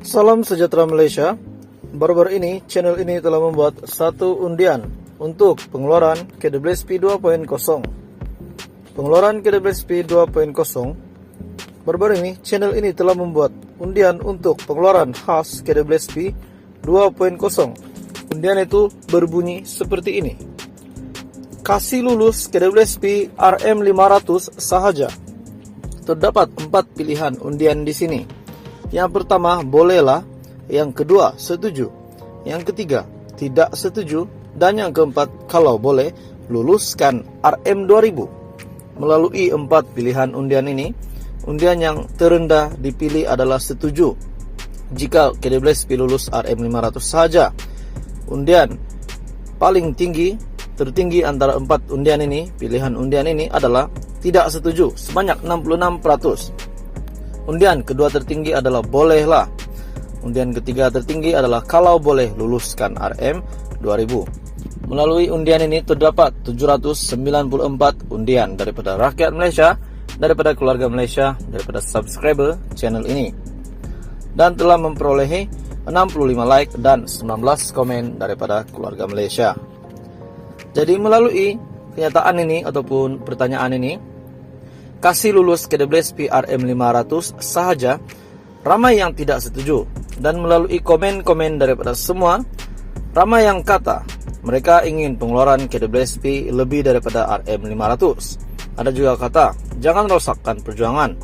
Salam sejahtera Malaysia. Baru-baru ini, channel ini telah membuat satu undian untuk pengeluaran KWSP 2.0. Pengeluaran KWSP 2.0. Baru-baru ini, channel ini telah membuat undian untuk pengeluaran khas KWSP 2.0. Undian itu berbunyi seperti ini. Kasih lulus KWSP RM500 sahaja. Terdapat 4 pilihan undian di sini. Yang pertama, bolehlah. Yang kedua, setuju. Yang ketiga, tidak setuju. Dan yang keempat, kalau boleh, luluskan RM2000. Melalui 4 pilihan undian ini, undian yang terendah dipilih adalah setuju. Jika KWSP lulus RM500 saja. Undian paling tinggi, tertinggi antara 4 undian ini, pilihan undian ini adalah tidak setuju, sebanyak 66%. Undian kedua tertinggi adalah bolehlah. Undian ketiga tertinggi adalah kalau boleh, luluskan RM2000. Melalui undian ini terdapat 794 undian daripada rakyat Malaysia, daripada keluarga Malaysia, daripada subscriber channel ini. Dan telah memperolehi 65 like dan 19 komen daripada keluarga Malaysia. Jadi melalui kenyataan ini ataupun pertanyaan ini, kasih lulus KWSP RM500 sahaja, ramai yang tidak setuju. Dan melalui komen-komen daripada semua, ramai yang kata mereka ingin pengeluaran KWSP lebih daripada RM500. Ada juga kata, jangan rosakkan perjuangan.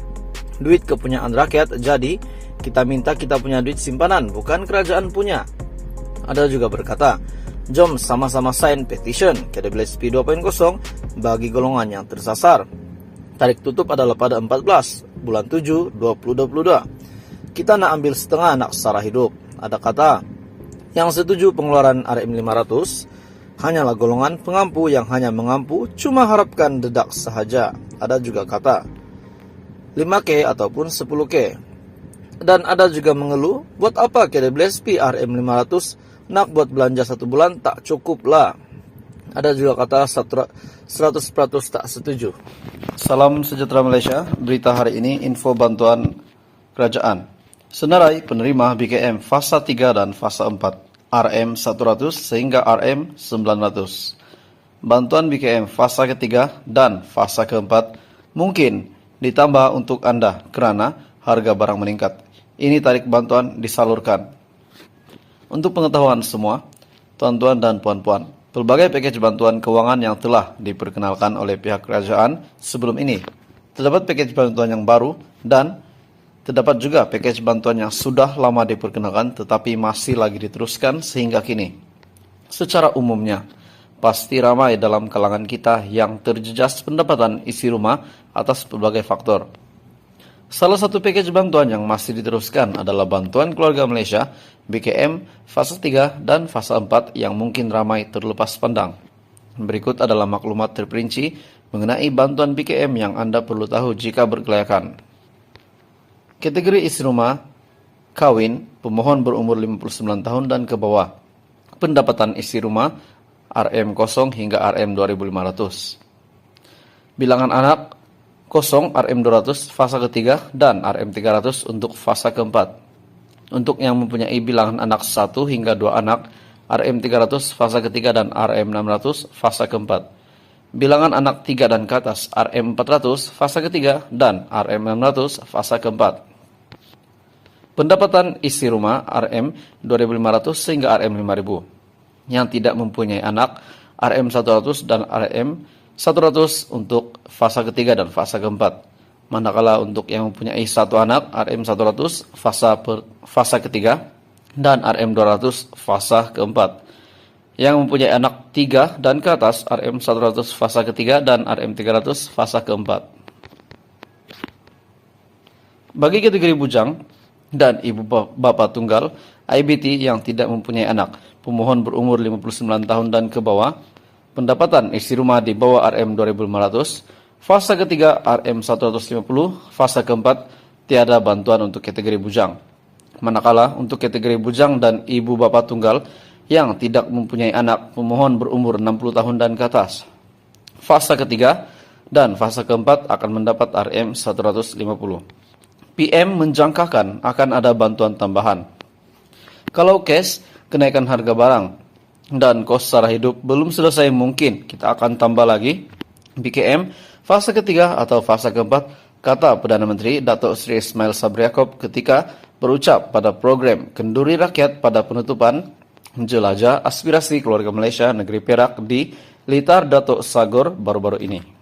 Duit kepunyaan rakyat, jadi kita minta kita punya duit simpanan, bukan kerajaan punya. Ada juga berkata, jom sama-sama sign petition KWSP 2.0 bagi golongan yang tersasar. Tarik tutup adalah pada 14 bulan 7 2022. Kita nak ambil setengah anak secara hidup. Ada kata, yang setuju pengeluaran RM500 hanyalah golongan pengampu yang hanya mengampu cuma harapkan dedak sahaja. Ada juga kata 5K ataupun 10K. Dan ada juga mengeluh, buat apa KWSP RM500, nak buat belanja 1 bulan tak cukup lah. Ada juga kata 100% tak setuju. Salam sejahtera Malaysia. Berita hari ini, info bantuan kerajaan. Senarai penerima BKM fasa 3 dan fasa 4, RM100 sehingga RM900. Bantuan BKM fasa ketiga dan fasa keempat mungkin ditambah untuk Anda kerana harga barang meningkat. Ini tarikh bantuan disalurkan. Untuk pengetahuan semua, tuan-tuan dan puan-puan, pelbagai pakej bantuan kewangan yang telah diperkenalkan oleh pihak kerajaan sebelum ini. Terdapat pakej bantuan yang baru dan terdapat juga pakej bantuan yang sudah lama diperkenalkan tetapi masih lagi diteruskan sehingga kini. Secara umumnya, pasti ramai dalam kalangan kita yang terjejas pendapatan isi rumah atas berbagai faktor. Salah satu pakej bantuan yang masih diteruskan adalah Bantuan Keluarga Malaysia BKM fasa 3 dan fasa 4 yang mungkin ramai terlepas pandang. Berikut adalah maklumat terperinci mengenai bantuan BKM yang Anda perlu tahu jika berkelayakan. Kategori isi rumah, kawin, pemohon berumur 59 tahun dan ke bawah. Pendapatan isi rumah RM0 hingga RM2500. Bilangan anak kosong RM200 fasa ketiga dan RM300 untuk fasa keempat. Untuk yang mempunyai bilangan anak 1 hingga 2 anak, RM300 fasa ketiga dan RM600 fasa keempat. Bilangan anak 3 dan ke atas, RM400 fasa ketiga dan RM600 fasa keempat. Pendapatan isi rumah RM2500 sehingga RM5000. Yang tidak mempunyai anak, RM100 dan RM100 untuk fasa ketiga dan fasa keempat. Manakala untuk yang mempunyai 1 anak, RM100 fasa ketiga dan RM200 fasa keempat. Yang mempunyai anak 3 dan ke atas, RM100 fasa ketiga dan RM300 fasa keempat. Bagi kategori bujang dan ibu bapa tunggal, IBT yang tidak mempunyai anak, pemohon berumur 59 tahun dan ke bawah, pendapatan isi rumah di bawah RM2500, fasa ketiga RM150, fasa keempat tiada bantuan untuk kategori bujang. Manakala untuk kategori bujang dan ibu bapa tunggal yang tidak mempunyai anak, pemohon berumur 60 tahun dan ke atas, fasa ketiga dan fasa keempat akan mendapat RM150. PM menjangkakan akan ada bantuan tambahan. Kalau cash, kenaikan harga barang dan kos sara hidup belum selesai, mungkin kita akan tambah lagi BKM fase ketiga atau fase keempat, kata Perdana Menteri Datuk Seri Ismail Sabri Yaakob ketika berucap pada program Kenduri Rakyat pada penutupan Jelajah Aspirasi Keluarga Malaysia Negeri Perak di Litar Datuk Sagor baru-baru ini.